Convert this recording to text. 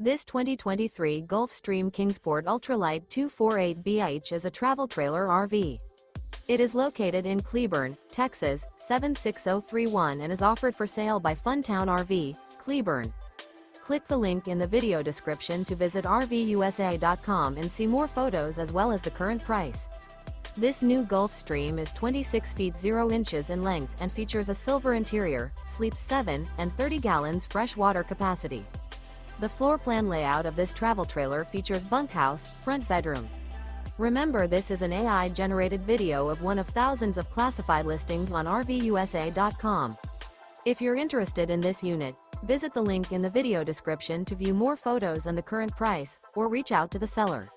This 2023 Gulfstream Kingsport Ultralight 248BH is a travel trailer RV. It is located in Cleburne, Texas, 76031 and is offered for sale by Funtown RV, Cleburne. Click the link in the video description to visit RVUSA.com and see more photos as well as the current price. This new Gulfstream is 26 feet 0 inches in length and features a silver interior, sleeps 7 and 30 gallons fresh water capacity. The floor plan layout of this travel trailer features bunkhouse, front bedroom. Remember, this is an AI-generated video of one of thousands of classified listings on RVUSA.com. If you're interested in this unit, visit the link in the video description to view more photos and the current price, or reach out to the seller.